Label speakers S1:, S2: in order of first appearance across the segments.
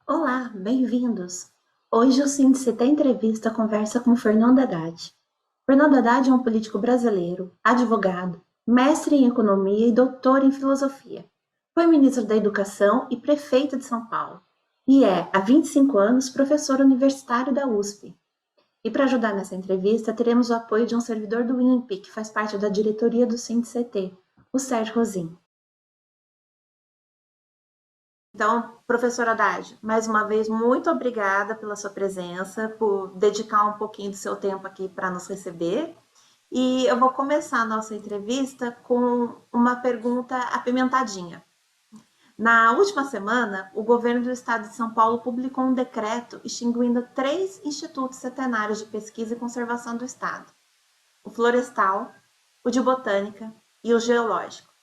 S1: Olá, bem-vindos! Hoje o Síndice Entrevista conversa com Fernando Haddad. Fernando Haddad é um político brasileiro, advogado, mestre em economia e doutor em filosofia. Foi ministro da Educação e prefeito de São Paulo. E é, há 25 anos, professor universitário da USP. E para ajudar nessa entrevista, teremos o apoio de um servidor do INPE, que faz parte da diretoria do Síndice, o Sérgio Rosim. Então, professora Haddad, mais uma vez, muito obrigada pela sua presença, por dedicar um pouquinho do seu tempo aqui para nos receber. E eu vou começar a nossa entrevista com uma pergunta apimentadinha. Na última semana, o governo do estado de São Paulo publicou um decreto extinguindo 3 institutos centenários de pesquisa e conservação do estado: o florestal, o de botânica e o geológico.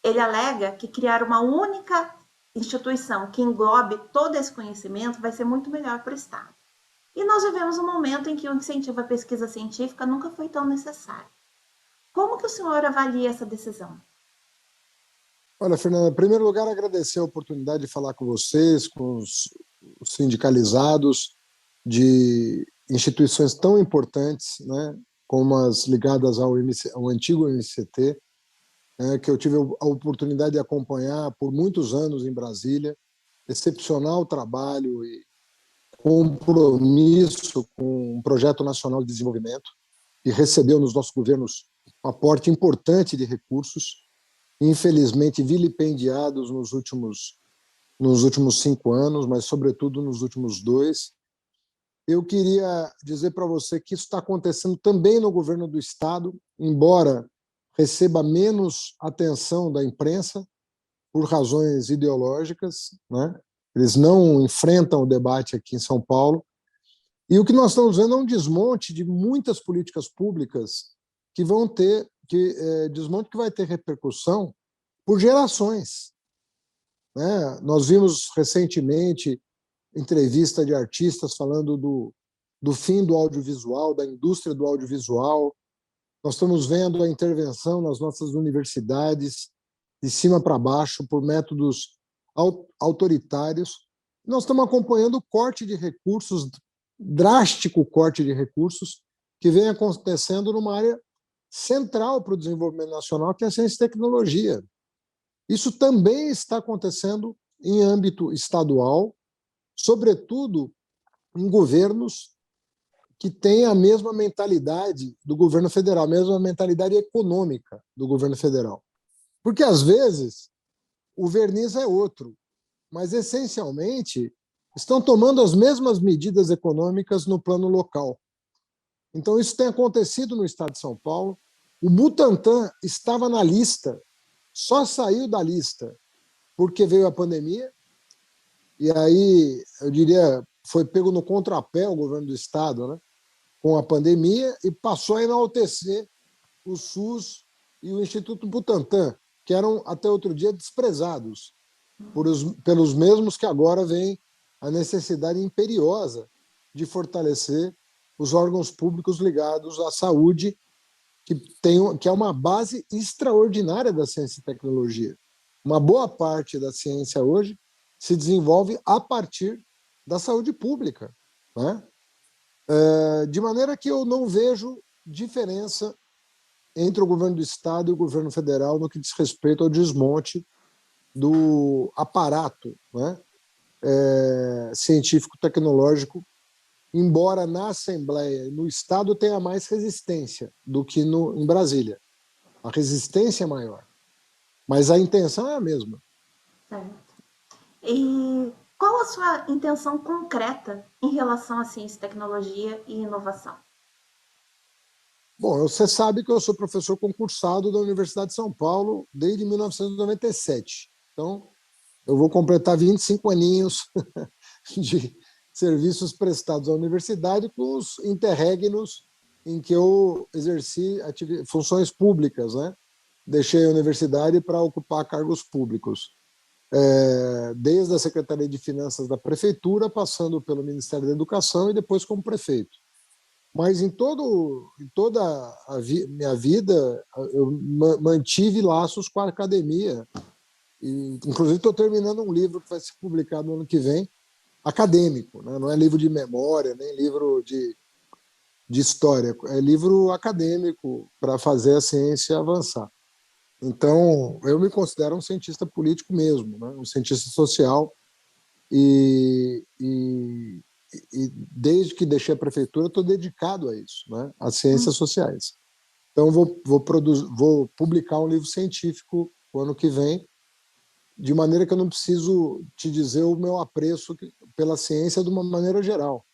S1: Ele alega que criar uma única instituição que englobe todo esse conhecimento vai ser muito melhor para o Estado. E nós vivemos um momento em que o incentivo à pesquisa científica nunca foi tão necessário. Como que o senhor avalia essa decisão?
S2: Olha, Fernanda, em primeiro lugar, agradecer a oportunidade de falar com vocês, com os sindicalizados de instituições tão importantes, né, como as ligadas ao antigo MCT, que eu tive a oportunidade de acompanhar por muitos anos em Brasília. Excepcional trabalho e compromisso com um projeto nacional de desenvolvimento, e recebeu nos nossos governos um aporte importante de recursos, infelizmente vilipendiados nos últimos 5 anos, mas sobretudo nos últimos 2. Eu queria dizer para você que isso está acontecendo também no governo do Estado, embora receba menos atenção da imprensa por razões ideológicas, né? Eles não enfrentam o debate aqui em São Paulo. E o que nós estamos vendo é um desmonte de muitas políticas públicas que vão ter desmonte que vai ter repercussão por gerações, né? Nós vimos recentemente entrevista de artistas falando do fim do audiovisual, da indústria do audiovisual. Nós estamos vendo a intervenção nas nossas universidades, de cima para baixo, por métodos autoritários. Nós estamos acompanhando o corte de recursos, drástico corte de recursos, que vem acontecendo numa área central para o desenvolvimento nacional, que é a ciência e tecnologia. Isso também está acontecendo em âmbito estadual, sobretudo em governos que têm a mesma mentalidade do governo federal, a mesma mentalidade econômica do governo federal. Porque, às vezes, o verniz é outro, mas, essencialmente, estão tomando as mesmas medidas econômicas no plano local. Então, isso tem acontecido no estado de São Paulo. O Butantan estava na lista, só saiu da lista porque veio a pandemia, e aí, eu diria, foi pego no contrapé o governo do estado, né, com a pandemia, e passou a enaltecer o SUS e o Instituto Butantan, que eram, até outro dia, desprezados pelos mesmos que agora vem a necessidade imperiosa de fortalecer os órgãos públicos ligados à saúde, que é uma base extraordinária da ciência e tecnologia. Uma boa parte da ciência hoje se desenvolve a partir da saúde pública, né? De maneira que eu não vejo diferença entre o governo do Estado e o governo federal no que diz respeito ao desmonte do aparato, né, científico-tecnológico, embora na Assembleia, no Estado, tenha mais resistência do que em Brasília. A resistência é maior, mas a intenção é a mesma.
S1: Certo. E qual a sua intenção concreta em relação à ciência, tecnologia e inovação?
S2: Bom, você sabe que eu sou professor concursado da Universidade de São Paulo desde 1997. Então, eu vou completar 25 aninhos de serviços prestados à universidade com os interregnos em que eu exerci funções públicas, né? Deixei a universidade para ocupar cargos públicos, desde a Secretaria de Finanças da Prefeitura, passando pelo Ministério da Educação e depois como prefeito. Mas em toda a minha vida, eu mantive laços com a academia. E, inclusive, estou terminando um livro que vai ser publicado no ano que vem, acadêmico, né? Não é livro de memória, nem livro de história, é livro acadêmico para fazer a ciência avançar. Então, eu me considero um cientista político mesmo, né? Um cientista social, e, e, e desde que deixei a prefeitura, estou dedicado a isso, né? Às ciências sociais. Então, vou publicar um livro científico o ano que vem, de maneira que eu não preciso te dizer o meu apreço pela ciência de uma maneira geral.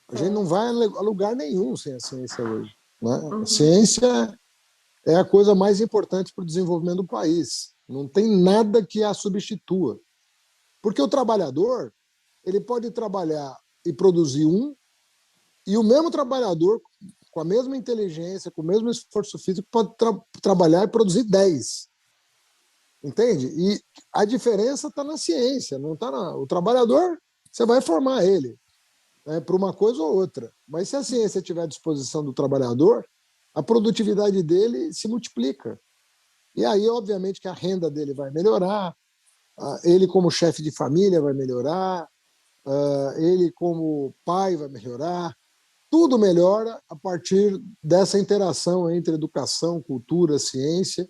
S2: A gente não
S1: Certo.
S2: vai a lugar nenhum sem a ciência hoje, né? A
S1: Uhum.
S2: ciência é a coisa mais importante para o desenvolvimento do país. Não tem nada que a substitua. Porque o trabalhador, ele pode trabalhar e produzir e o mesmo trabalhador, com a mesma inteligência, com o mesmo esforço físico, pode trabalhar e produzir 10. Entende? E a diferença está na ciência, não está na... O trabalhador, você vai formar ele, né, para uma coisa ou outra. Mas se a ciência estiver à disposição do trabalhador, a produtividade dele se multiplica. E aí, obviamente, que a renda dele vai melhorar, ele como chefe de família vai melhorar, ele como pai vai melhorar. Tudo melhora a partir dessa interação entre educação, cultura, ciência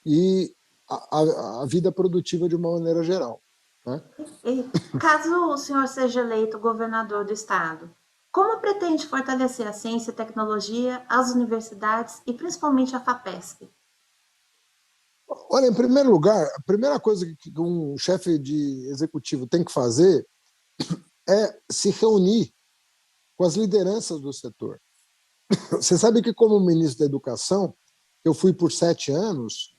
S2: e a vida produtiva de uma maneira geral, né?
S1: E caso o senhor seja eleito governador do estado, como pretende fortalecer a ciência e tecnologia, as universidades e principalmente a FAPESP?
S2: Olha, em primeiro lugar, a primeira coisa que um chefe de executivo tem que fazer é se reunir com as lideranças do setor. Você sabe que, como ministro da Educação, eu fui por 7 anos,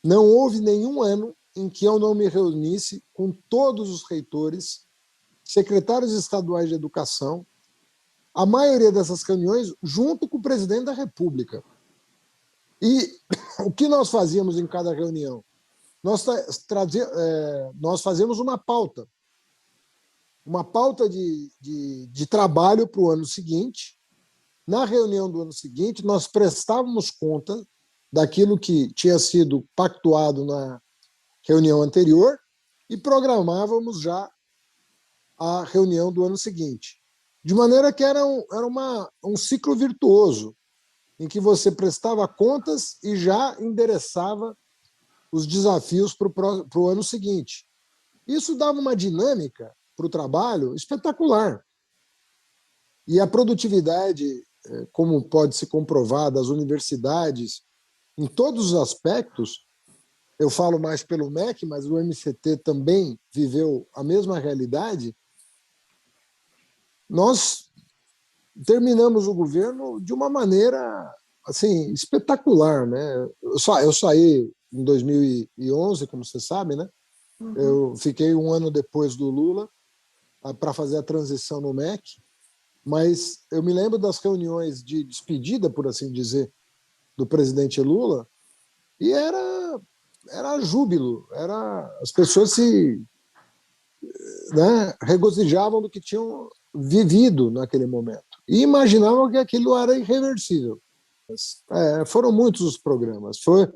S2: não houve nenhum ano em que eu não me reunisse com todos os reitores, secretários estaduais de educação, a maioria dessas reuniões junto com o presidente da República. E o que nós fazíamos em cada reunião? Nós fazíamos uma pauta de trabalho para o ano seguinte. Na reunião do ano seguinte, nós prestávamos conta daquilo que tinha sido pactuado na reunião anterior e programávamos já a reunião do ano seguinte. De maneira que era um ciclo virtuoso, em que você prestava contas e já endereçava os desafios para o ano seguinte. Isso dava uma dinâmica para o trabalho espetacular. E a produtividade, como pode se comprovar, das universidades, em todos os aspectos, eu falo mais pelo MEC, mas o MCT também viveu a mesma realidade, nós terminamos o governo de uma maneira assim espetacular, né? Eu saí em 2011, como você sabe, né?
S1: Uhum.
S2: Eu fiquei um ano depois do Lula para fazer a transição no MEC, mas eu me lembro das reuniões de despedida, por assim dizer, do presidente Lula, e era júbilo, as pessoas se, né, regozijavam do que tinham vivido naquele momento e imaginavam que aquilo era irreversível. Foram muitos os programas. Foi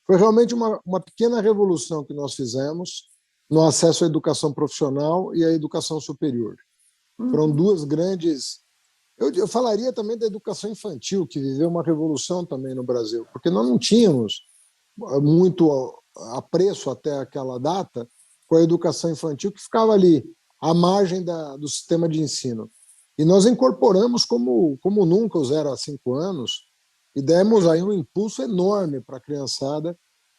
S2: realmente uma pequena revolução que nós fizemos no acesso à educação profissional e à educação superior. Foram
S1: Uhum.
S2: duas grandes. Eu falaria também da educação infantil, que viveu uma revolução também no Brasil, porque nós não tínhamos muito apreço até aquela data com a educação infantil, que ficava ali à margem do sistema de ensino. E nós incorporamos como nunca os 0 a 5 anos e demos aí um impulso enorme para a criançada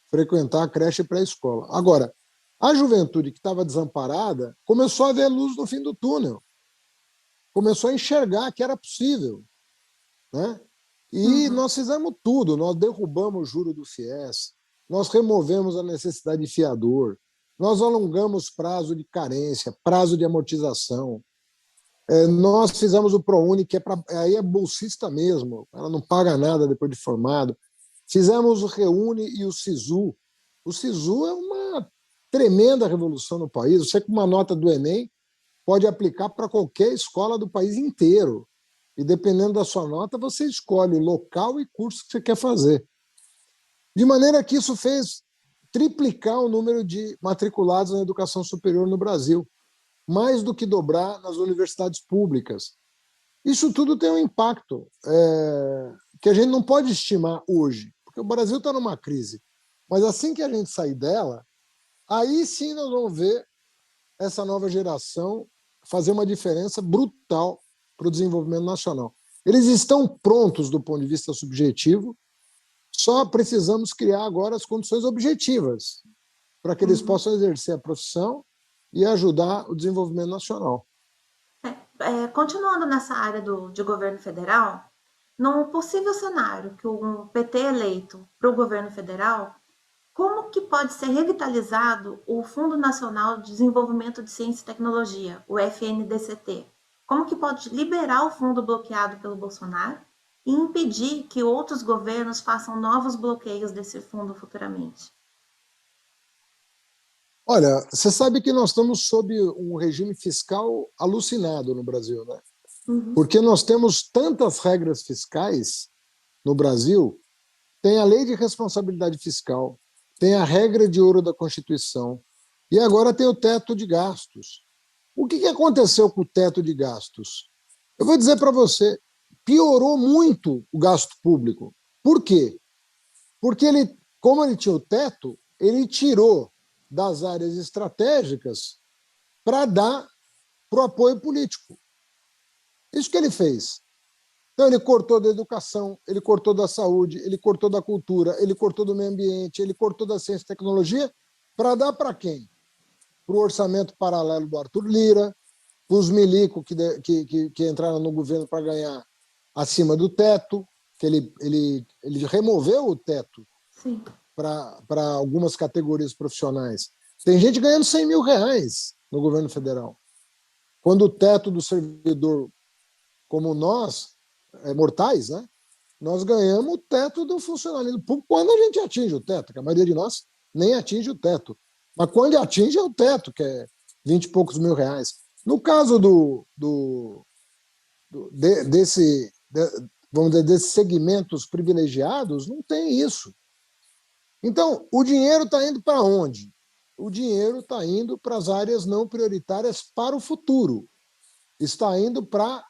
S2: frequentar a creche e pré-escola. Agora, a juventude que estava desamparada começou a ver luz no fim do túnel, começou a enxergar que era possível, né? E
S1: Uhum.
S2: nós fizemos tudo, nós derrubamos o juro do FIES, nós removemos a necessidade de fiador, nós alongamos prazo de carência, prazo de amortização, nós fizemos o ProUni, que aí é bolsista mesmo, ela não paga nada depois de formado. Fizemos o Reúne e o SISU. O SISU é uma tremenda revolução no país. Você, com uma nota do Enem, pode aplicar para qualquer escola do país inteiro. E dependendo da sua nota, você escolhe o local e curso que você quer fazer. De maneira que isso fez triplicar o número de matriculados na educação superior no Brasil. mais do que dobrar nas universidades públicas. Isso tudo tem um impacto que a gente não pode estimar hoje, porque o Brasil está numa crise. Mas assim que a gente sair dela, aí sim nós vamos ver essa nova geração fazer uma diferença brutal para o desenvolvimento nacional. Eles estão prontos do ponto de vista subjetivo, só precisamos criar agora as condições objetivas para que eles
S1: Uhum.
S2: possam exercer a profissão e ajudar o desenvolvimento nacional.
S1: Continuando nessa área de governo federal, num possível cenário que o PT é eleito para o governo federal, como que pode ser revitalizado o Fundo Nacional de Desenvolvimento de Ciência e Tecnologia, o FNDCT? Como que pode liberar o fundo bloqueado pelo Bolsonaro e impedir que outros governos façam novos bloqueios desse fundo futuramente?
S2: Olha, você sabe que nós estamos sob um regime fiscal alucinado no Brasil, né?
S1: Uhum.
S2: Porque nós temos tantas regras fiscais no Brasil, tem a lei de responsabilidade fiscal, tem a regra de ouro da Constituição e agora tem o teto de gastos. O que aconteceu com o teto de gastos? Eu vou dizer para você, piorou muito o gasto público. Por quê? Porque ele, como ele tinha o teto, ele tirou das áreas estratégicas para dar para o apoio político. Isso que ele fez. Então, ele cortou da educação, ele cortou da saúde, ele cortou da cultura, ele cortou do meio ambiente, ele cortou da ciência e tecnologia, para dar para quem? Para o orçamento paralelo do Arthur Lira, para os milico que entraram no governo para ganhar acima do teto, que ele removeu o teto
S1: Sim.
S2: para algumas categorias profissionais. Tem gente ganhando 100 mil reais no governo federal. Quando o teto do servidor, como nós, mortais, né? Nós ganhamos o teto do funcionalismo público quando a gente atinge o teto, que a maioria de nós nem atinge o teto. Mas quando atinge é o teto, que é 20 e poucos mil reais. No caso vamos dizer, desses segmentos privilegiados, não tem isso. Então, o dinheiro está indo para onde? O dinheiro está indo para as áreas não prioritárias para o futuro. Está indo para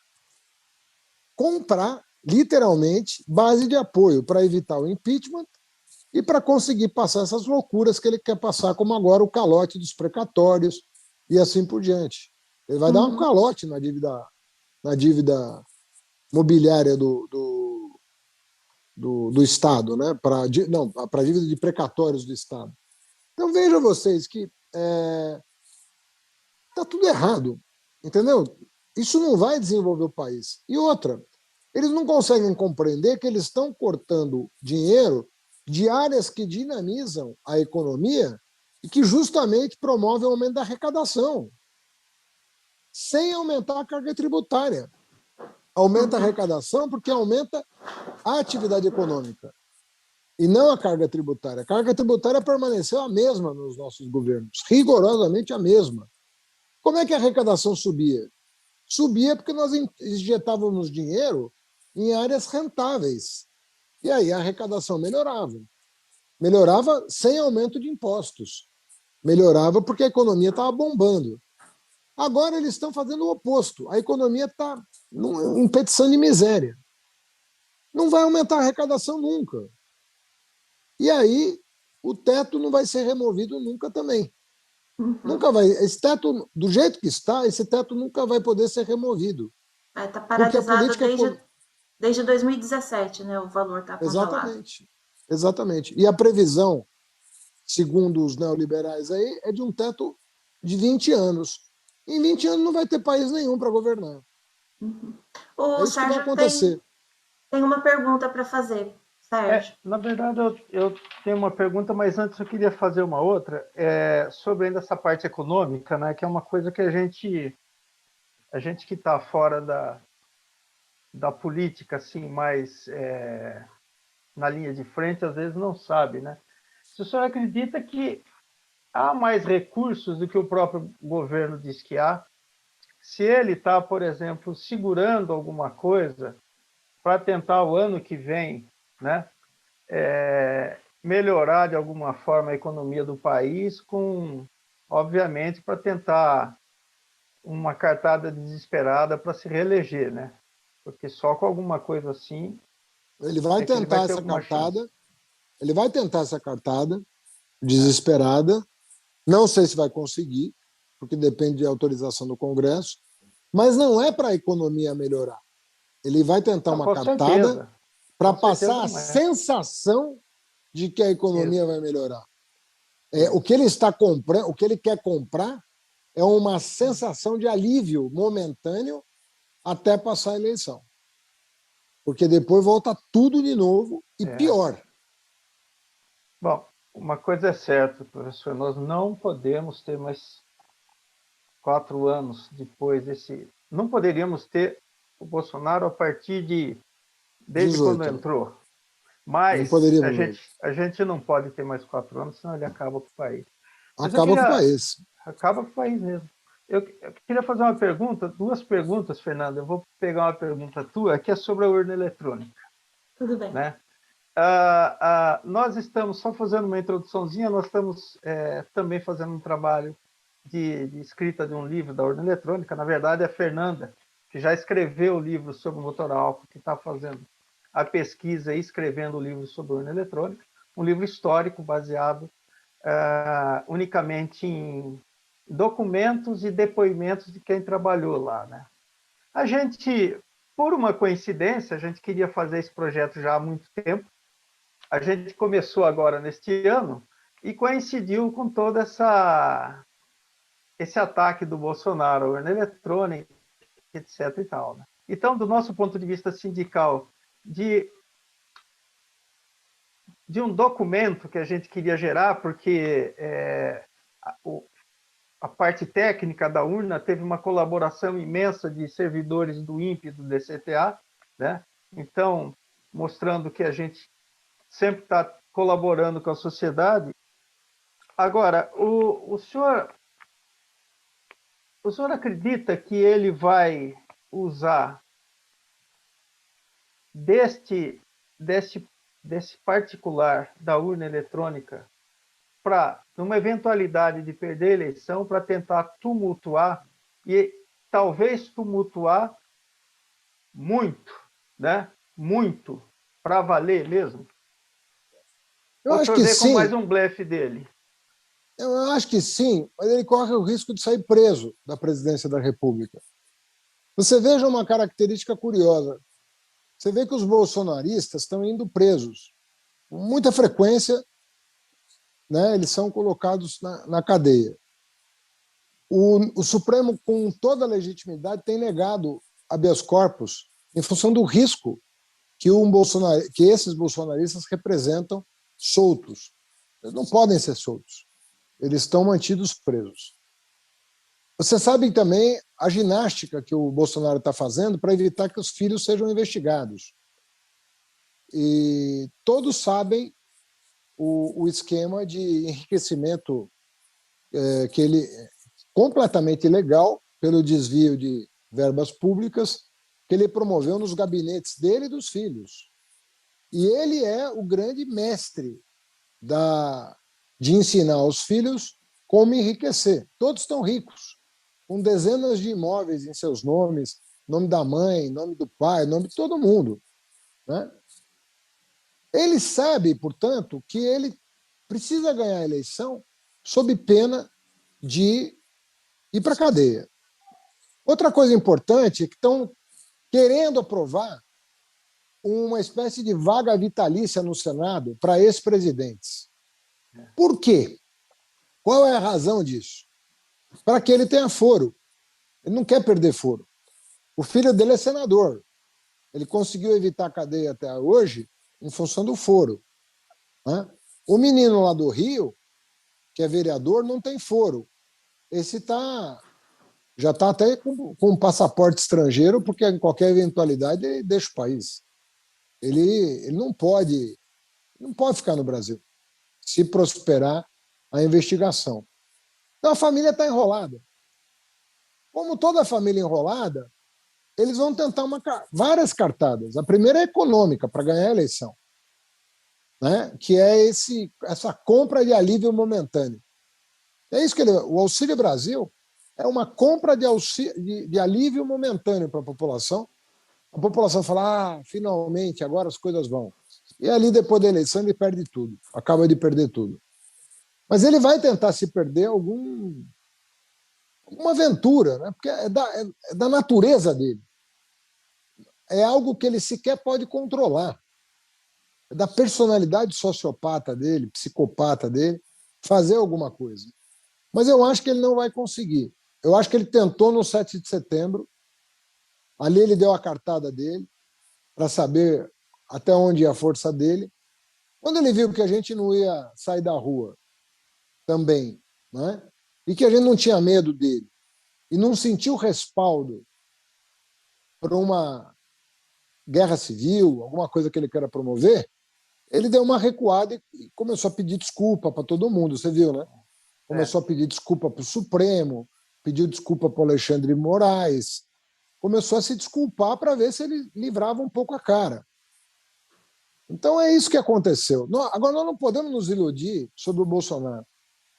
S2: comprar, literalmente, base de apoio para evitar o impeachment e para conseguir passar essas loucuras que ele quer passar, como agora o calote dos precatórios e assim por diante. Ele vai dar um
S1: Uhum.
S2: calote na dívida mobiliária do Estado, né? Para a dívida de precatórios do Estado. Então vejam vocês que está tudo errado, entendeu? Isso não vai desenvolver o país. E outra, eles não conseguem compreender que eles estão cortando dinheiro de áreas que dinamizam a economia e que justamente promovem o aumento da arrecadação, sem aumentar a carga tributária. Aumenta a
S1: Uhum.
S2: arrecadação porque aumenta a atividade econômica e não a carga tributária. A carga tributária permaneceu a mesma nos nossos governos, rigorosamente a mesma. Como é que a arrecadação subia? Subia porque nós injetávamos dinheiro em áreas rentáveis. E aí a arrecadação melhorava. Melhorava sem aumento de impostos. Melhorava porque a economia estava bombando. Agora eles estão fazendo o oposto. A economia está em petição de miséria. Não vai aumentar a arrecadação nunca. E aí o teto não vai ser removido nunca também.
S1: Uhum.
S2: Nunca vai. Esse teto, do jeito que está, esse teto nunca vai poder ser removido.
S1: Está
S2: Porque a
S1: paralisado
S2: política
S1: desde 2017, né? O valor está congelado.
S2: Exatamente. Exatamente. E a previsão, segundo os neoliberais aí, é de um teto de 20 anos. Em 20 anos não vai ter país nenhum para governar.
S1: Uhum.
S2: É
S1: O
S2: isso que vai
S1: Sérgio tem,
S2: acontecer.
S1: tem uma pergunta para fazer. Sérgio.
S3: Na verdade, eu tenho uma pergunta, mas antes eu queria fazer uma outra sobre ainda essa parte econômica, né, que é uma coisa que a gente que está fora da política, assim, mais na linha de frente, às vezes não sabe, né? Se o senhor acredita que há mais recursos do que o próprio governo diz que há, se ele está, por exemplo, segurando alguma coisa para tentar o ano que vem, né, melhorar de alguma forma a economia do país, obviamente, para tentar uma cartada desesperada para se reeleger, né? Porque só com alguma coisa assim
S2: Ele vai
S3: é que ele vai
S2: tentar
S3: ter
S2: essa
S3: alguma chance.
S2: cartada, ele vai tentar essa cartada
S3: É,
S2: desesperada. Não sei se vai conseguir, porque depende de autorização do Congresso, mas não é para a economia melhorar. Ele vai tentar
S3: não,
S2: uma cartada para
S3: com certeza
S2: passar a
S3: não é.
S2: sensação de que a economia
S3: Isso,
S2: vai melhorar. O que
S3: isso.
S2: ele está comprando, o que ele quer comprar é uma sensação de alívio momentâneo até passar a eleição. Porque depois volta tudo de novo e
S3: É.
S2: pior.
S3: Bom, uma coisa é certa, professor, nós não podemos ter mais 4 anos depois desse. Não poderíamos ter o Bolsonaro a partir de desde quando
S2: 18.
S3: entrou.
S2: Não
S3: Mas
S2: poderíamos mesmo.
S3: a gente não pode ter mais 4 anos, senão ele acaba com o país. Mas eu
S2: Acaba com o
S3: queria.
S2: país.
S3: Acaba com o país mesmo. Eu queria fazer uma pergunta, duas perguntas, Fernando. Eu vou pegar uma pergunta tua, que é sobre a urna eletrônica.
S1: Tudo bem.
S3: Né? Nós estamos, só fazendo uma introduçãozinha, nós estamos também fazendo um trabalho de escrita de um livro da urna eletrônica. Na verdade, é a Fernanda, que já escreveu o livro sobre o motor álcool, que está fazendo a pesquisa e escrevendo o livro sobre a urna eletrônica, um livro histórico baseado unicamente em documentos e depoimentos de quem trabalhou lá. Né? A gente, por uma coincidência, a gente queria fazer esse projeto já há muito tempo. A gente começou agora neste ano e coincidiu com todo esse ataque do Bolsonaro à urna eletrônica, etc. e tal. Né? Então, do nosso ponto de vista sindical, de um documento que a gente queria gerar, porque a parte técnica da urna teve uma colaboração imensa de servidores do INPE e do DCTA, né? Então, mostrando que a gente sempre está colaborando com a sociedade. Agora, o senhor acredita que ele vai usar desse particular da urna eletrônica para, numa eventualidade de perder a eleição, para tentar tumultuar e talvez tumultuar muito, né? Muito, para valer mesmo?
S2: Eu
S3: Ou o
S2: acho
S3: senhor
S2: que
S3: vê como mais
S2: sim,
S3: um blefe dele?
S2: eu acho que sim, mas ele corre o risco de sair preso da presidência da República. Você veja uma característica curiosa. Você vê que os bolsonaristas estão indo presos. Com muita frequência, né, eles são colocados na cadeia. O Supremo, com toda a legitimidade, tem negado habeas corpus em função do risco que esses bolsonaristas representam soltos. Eles não podem ser soltos. Eles estão mantidos presos. Você sabe também a ginástica que o Bolsonaro está fazendo para evitar que os filhos sejam investigados. E todos sabem o esquema de enriquecimento que ele completamente ilegal pelo desvio de verbas públicas que ele promoveu nos gabinetes dele e dos filhos. E ele é o grande mestre de ensinar aos filhos como enriquecer. Todos estão ricos, com dezenas de imóveis em seus nomes, nome da mãe, nome do pai, nome de todo mundo. Né? Ele sabe, portanto, que ele precisa ganhar a eleição sob pena de ir para a cadeia. Outra coisa importante é que estão querendo aprovar uma espécie de vaga vitalícia no Senado para ex-presidentes. Por quê? Qual é a razão disso? Para que ele tenha foro. Ele não quer perder foro. O filho dele é senador. Ele conseguiu evitar a cadeia até hoje em função do foro. Né? O menino lá do Rio, que é vereador, não tem foro. Esse já está até com um passaporte estrangeiro, porque em qualquer eventualidade ele deixa o país. Ele não pode ficar no Brasil se prosperar a investigação. Então a família está enrolada. Como toda família enrolada, eles vão tentar várias cartadas. A primeira é econômica, para ganhar a eleição, né? Que é essa compra de alívio momentâneo. É isso que o Auxílio Brasil é uma compra de alívio momentâneo para a população. A população fala, finalmente, agora as coisas vão. E ali, depois da eleição, ele perde tudo, acaba de perder tudo. Mas ele vai tentar se perder alguma aventura, né? Porque é da natureza dele. É algo que ele sequer pode controlar. É da personalidade sociopata dele, psicopata dele, fazer alguma coisa. Mas eu acho que ele não vai conseguir. Eu acho que ele tentou no 7 de setembro, ali ele deu a cartada dele para saber até onde ia a força dele. Quando ele viu que a gente não ia sair da rua também, né? E que a gente não tinha medo dele, e não sentiu respaldo para uma guerra civil, alguma coisa que ele queira promover, ele deu uma recuada e começou a pedir desculpa para todo mundo, você viu, né? Começou a pedir desculpa para o Supremo, pediu desculpa para o Alexandre de Moraes, começou a se desculpar para ver se ele livrava um pouco a cara. Então é isso que aconteceu. Agora, nós não podemos nos iludir sobre o Bolsonaro.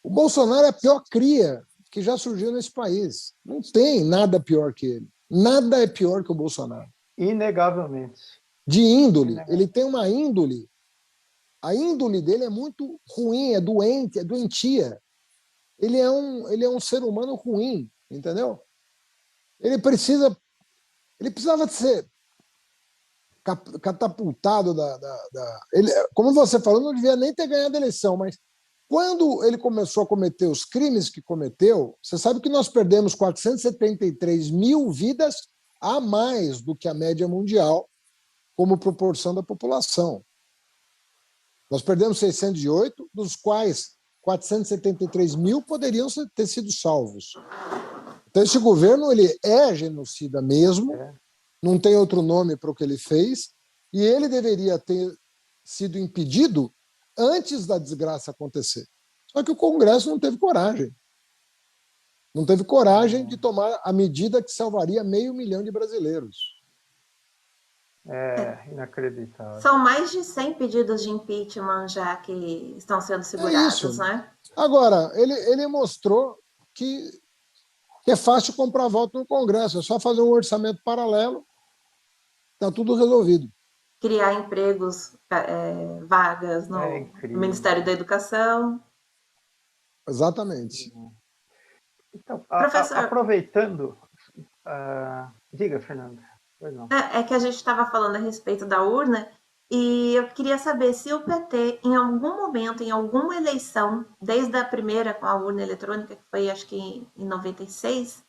S2: O Bolsonaro é a pior cria que já surgiu nesse país. Não tem nada pior que ele. Nada é pior que o Bolsonaro.
S3: Inegavelmente.
S2: De índole. Ele tem uma índole. A índole dele é muito ruim, é doente, é doentia. Ele é um ser humano ruim, entendeu? Ele precisava de ser catapultado ele, como você falou, não devia nem ter ganhado a eleição, mas quando ele começou a cometer os crimes que cometeu, você sabe que nós perdemos 473 mil vidas a mais do que a média mundial como proporção da população. Nós perdemos 608, dos quais 473 mil poderiam ter sido salvos. Então, esse governo ele é genocida mesmo, não tem outro nome para o que ele fez, e ele deveria ter sido impedido antes da desgraça acontecer. Só que o Congresso não teve coragem. Não teve coragem de tomar a medida que salvaria 500 mil de brasileiros.
S3: É inacreditável.
S1: São mais de 100 pedidos de impeachment já que estão sendo segurados, né?
S2: Agora, ele mostrou que é fácil comprar voto no Congresso, é só fazer um orçamento paralelo, está tudo resolvido. Criar
S1: empregos, vagas no Ministério da Educação.
S2: Exatamente.
S3: Então, aproveitando... diga, Fernanda.
S1: É que a gente estava falando a respeito da urna e eu queria saber se o PT, em algum momento, em alguma eleição, desde a primeira com a urna eletrônica, que foi acho que em 96,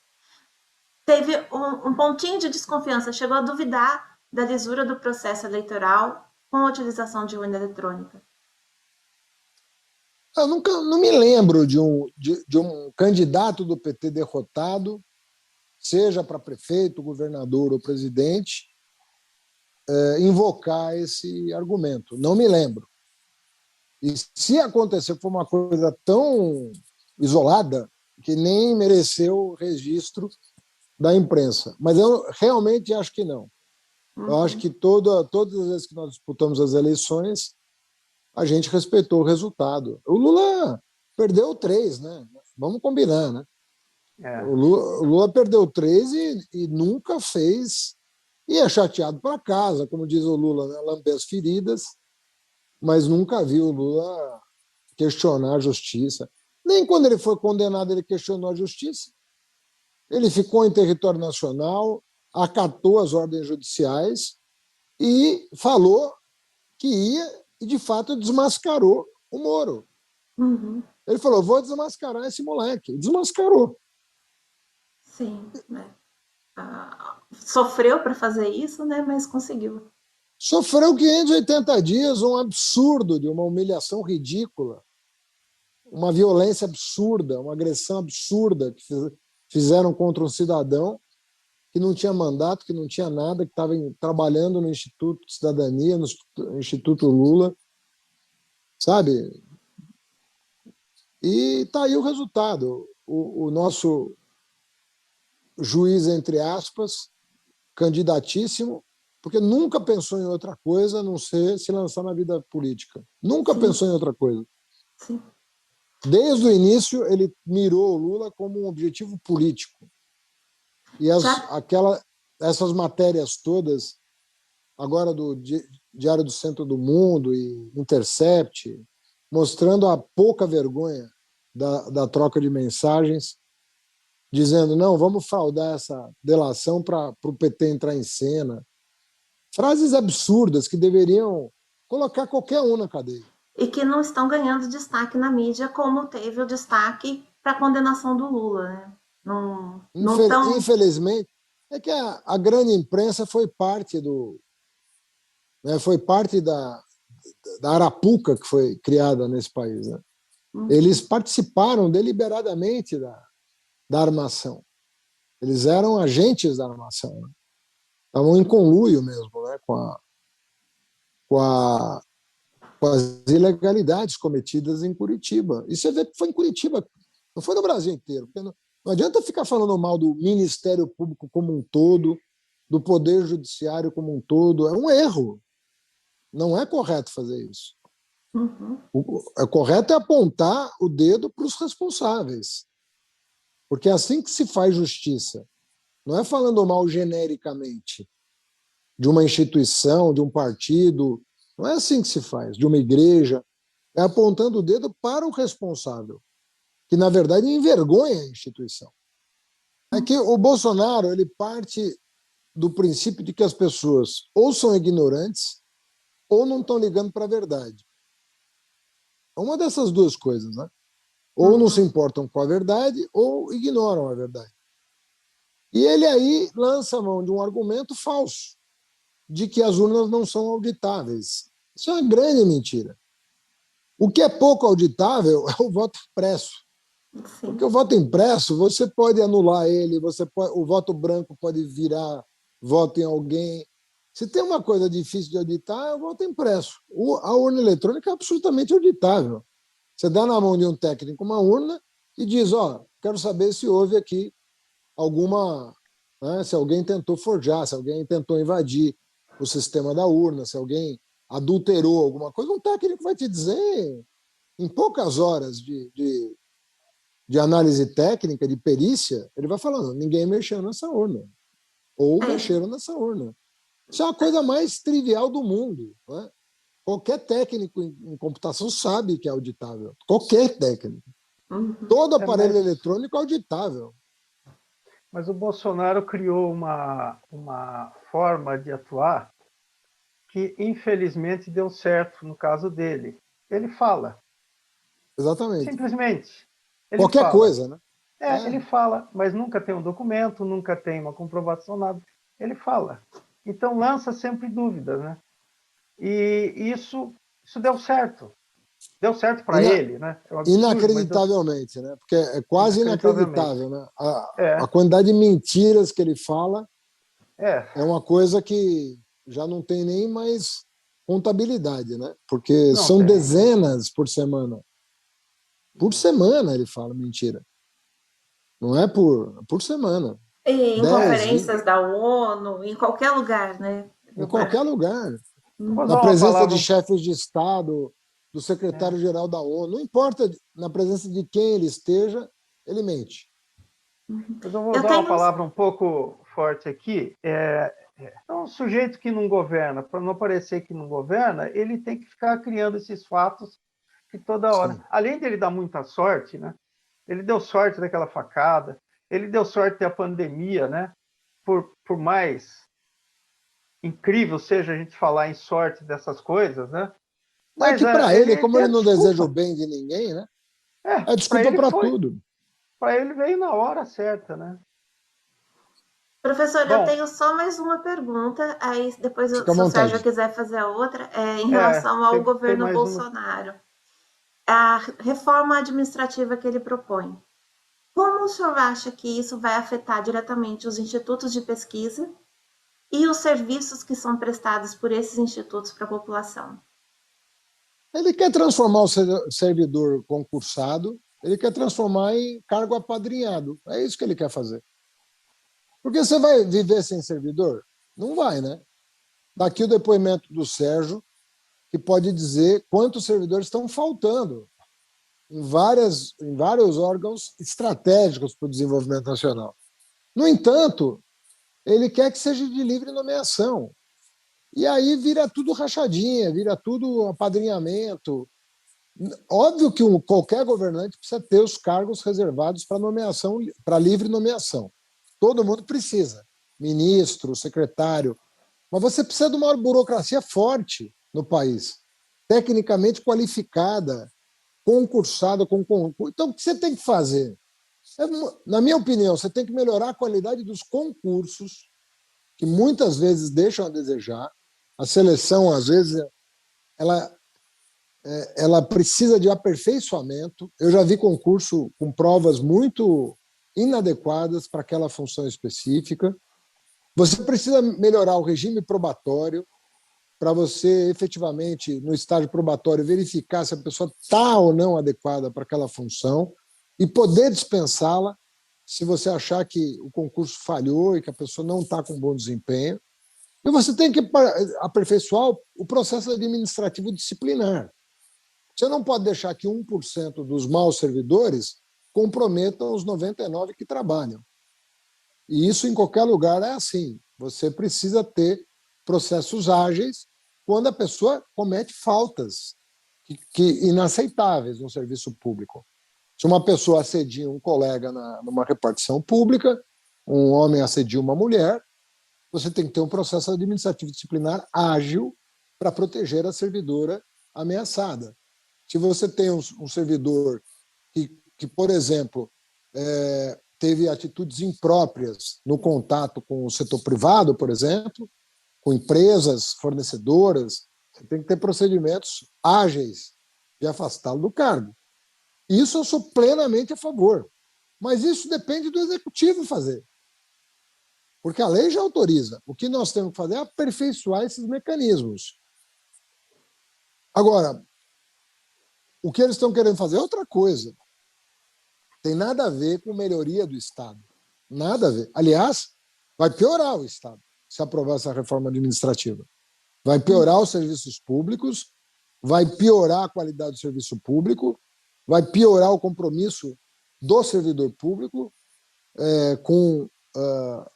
S1: teve um pontinho de desconfiança, chegou a duvidar da lisura do processo eleitoral com a utilização de urna eletrônica.
S2: Eu não me lembro de um candidato do PT derrotado, seja para prefeito, governador ou presidente, invocar esse argumento. Não me lembro. E se aconteceu, foi uma coisa tão isolada que nem mereceu registro da imprensa. Mas eu realmente acho que não. Eu acho que todas as vezes que nós disputamos as eleições, a gente respeitou o resultado. O Lula perdeu 3, né? Vamos combinar, né? O Lula perdeu 3 e nunca fez, e é chateado para casa, como diz o Lula, né? Lamber as feridas, mas nunca viu o Lula questionar a justiça. Nem quando ele foi condenado ele questionou a justiça. Ele ficou em território nacional, acatou as ordens judiciais e falou que ia, e de fato desmascarou o Moro. Ele falou, vou desmascarar esse moleque. Desmascarou.
S1: Sim, né? Sofreu para fazer isso, né? Mas conseguiu.
S2: Sofreu 580 dias, um absurdo de uma humilhação ridícula, uma violência absurda, uma agressão absurda que fizeram contra um cidadão que não tinha mandato, que não tinha nada, que estava trabalhando no Instituto de Cidadania, no Instituto Lula, sabe? E está aí o resultado. O nosso juiz, entre aspas, candidatíssimo, porque nunca pensou em outra coisa a não ser se lançar na vida política. Nunca pensou em outra coisa.
S1: Sim.
S2: Desde o início, ele mirou o Lula como um objetivo político. E essas matérias todas, agora do Diário do Centro do Mundo e Intercept, mostrando a pouca vergonha da troca de mensagens, dizendo, não, vamos fraudar essa delação para o PT entrar em cena. Frases absurdas que deveriam colocar qualquer um na cadeia.
S1: E que não estão ganhando destaque na mídia, como teve o destaque para a condenação do Lula. Né? Não tão...
S2: Infelizmente, é que a grande imprensa foi parte foi parte da arapuca que foi criada nesse país. Né? Eles participaram deliberadamente da armação. Eles eram agentes da armação. Né? Estavam em conluio mesmo, né? com as ilegalidades cometidas em Curitiba. E você vê que foi em Curitiba, não foi no Brasil inteiro. Porque não adianta ficar falando mal do Ministério Público como um todo, do Poder Judiciário como um todo. É um erro. Não é correto fazer isso. O correto é apontar o dedo para os responsáveis. Porque é assim que se faz justiça. Não é falando mal genericamente de uma instituição, de um partido. Não é assim que se faz, de uma igreja. É apontando o dedo para o responsável, que, na verdade, envergonha a instituição. É que o Bolsonaro ele parte do princípio de que as pessoas ou são ignorantes ou não estão ligando para a verdade. É uma dessas duas coisas, né? Ou não se importam com a verdade ou ignoram a verdade. E ele aí lança a mão de um argumento falso, de que as urnas não são auditáveis. Isso é uma grande mentira. O que é pouco auditável é o voto impresso.
S1: Sim.
S2: Porque o voto impresso, você pode anular ele, o voto branco pode virar voto em alguém. Se tem uma coisa difícil de auditar, é o voto impresso. A urna eletrônica é absolutamente auditável. Você dá na mão de um técnico uma urna e diz, quero saber se houve aqui alguma... Né, se alguém tentou forjar, se alguém tentou invadir o sistema da urna, se alguém adulterou alguma coisa, um técnico vai te dizer em poucas horas de análise técnica, de perícia, ele vai falando, ninguém mexeu nessa urna. Ou mexeram nessa urna. Isso é a coisa mais trivial do mundo. Né? Qualquer técnico em computação sabe que é auditável. Qualquer técnico. Todo aparelho eletrônico é auditável.
S3: Mas o Bolsonaro criou uma forma de atuar que, infelizmente, deu certo no caso dele. Ele fala.
S2: Exatamente.
S3: Simplesmente. Ele
S2: Qualquer
S3: fala.
S2: Coisa, né?
S3: Ele fala, mas nunca tem um documento, nunca tem uma comprovação, nada. Ele fala. Então, lança sempre dúvidas, né? E isso deu certo. Deu certo para ele, né? É um absurdo,
S2: inacreditavelmente, né? Porque é quase inacreditável, né? A quantidade de mentiras que ele fala é uma coisa que já não tem nem mais contabilidade, né? Porque
S3: Não
S2: são
S3: tem.
S2: dezenas por semana. Por semana ele fala mentira. Não é por semana.
S1: E em conferências da ONU, em qualquer lugar, né?
S2: Em qualquer lugar.
S3: Vou
S2: Na
S3: usar uma
S2: presença
S3: palavra...
S2: de chefes de Estado, do secretário-geral da ONU, não importa na presença de quem ele esteja, ele mente.
S3: Mas eu vou usar uma palavra um pouco forte aqui. Então, um sujeito que não governa, para não parecer que não governa, ele tem que ficar criando esses fatos que toda hora...
S2: Sim.
S3: Além dele dar muita sorte, né? Ele deu sorte daquela facada, ele deu sorte da pandemia, né? Por mais incrível seja a gente falar em sorte dessas coisas, né?
S2: Mas que para ele, como ele não deseja o bem de ninguém, né? É desculpa para tudo.
S3: Para ele veio na hora certa, né?
S1: Professor, eu tenho só mais uma pergunta, aí depois, se o Sérgio quiser fazer a outra, em relação ao governo Bolsonaro. A reforma administrativa que ele propõe. Como o senhor acha que isso vai afetar diretamente os institutos de pesquisa e os serviços que são prestados por esses institutos para a população?
S2: Ele quer transformar o servidor concursado, ele quer transformar em cargo apadrinhado. É isso que ele quer fazer. Porque você vai viver sem servidor? Não vai, né? Daqui o depoimento do Sérgio, que pode dizer quantos servidores estão faltando em vários órgãos estratégicos para o desenvolvimento nacional. No entanto, ele quer que seja de livre nomeação. E aí vira tudo rachadinha, vira tudo apadrinhamento. Óbvio que qualquer governante precisa ter os cargos reservados para nomeação, para livre nomeação. Todo mundo precisa. Ministro, secretário. Mas você precisa de uma burocracia forte no país, tecnicamente qualificada, concursada com concurso. Então, o que você tem que fazer? Na minha opinião, você tem que melhorar a qualidade dos concursos, que muitas vezes deixam a desejar. A seleção, às vezes, ela precisa de aperfeiçoamento. Eu já vi concurso com provas muito inadequadas para aquela função específica. Você precisa melhorar o regime probatório para você, efetivamente, no estágio probatório, verificar se a pessoa está ou não adequada para aquela função e poder dispensá-la se você achar que o concurso falhou e que a pessoa não está com bom desempenho. E você tem que aperfeiçoar o processo administrativo disciplinar. Você não pode deixar que 1% dos maus servidores comprometam os 99% que trabalham. E isso em qualquer lugar é assim. Você precisa ter processos ágeis quando a pessoa comete faltas inaceitáveis no serviço público. Se uma pessoa assedia um colega numa repartição pública, um homem assedia uma mulher, você tem que ter um processo administrativo disciplinar ágil para proteger a servidora ameaçada. Se você tem um servidor que, por exemplo, teve atitudes impróprias no contato com o setor privado, por exemplo, com empresas fornecedoras, você tem que ter procedimentos ágeis de afastá-lo do cargo. Isso eu sou plenamente a favor. Mas isso depende do executivo fazer. Porque a lei já autoriza. O que nós temos que fazer é aperfeiçoar esses mecanismos. Agora, o que eles estão querendo fazer é outra coisa. Tem nada a ver com melhoria do Estado. Nada a ver. Aliás, vai piorar o Estado se aprovar essa reforma administrativa. Vai piorar os serviços públicos, vai piorar a qualidade do serviço público, vai piorar o compromisso do servidor público com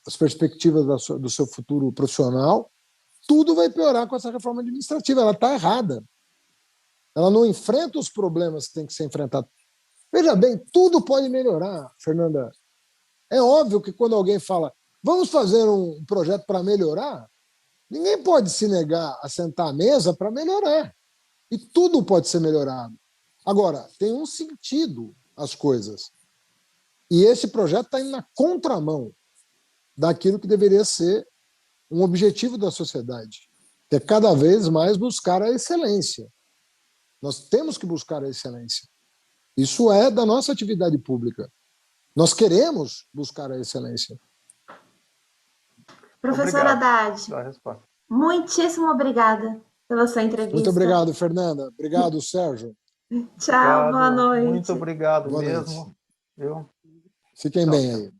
S2: as perspectivas do seu futuro profissional. Tudo vai piorar com essa reforma administrativa. Ela está errada. Ela não enfrenta os problemas que tem que ser enfrentado. Veja bem, tudo pode melhorar, Fernanda. É óbvio que quando alguém fala vamos fazer um projeto para melhorar, ninguém pode se negar a sentar à mesa para melhorar. E tudo pode ser melhorado. Agora, tem um sentido as coisas. E esse projeto está indo na contramão daquilo que deveria ser um objetivo da sociedade, que é cada vez mais buscar a excelência. Nós temos que buscar a excelência. Isso é da nossa atividade pública. Nós queremos buscar a excelência.
S1: Professora Haddad, muitíssimo obrigada pela sua entrevista.
S2: Muito obrigado, Fernanda. Obrigado, Sérgio.
S1: Tchau, boa noite.
S3: Muito obrigado
S2: Boa
S3: mesmo.
S2: noite. Fiquem bem aí.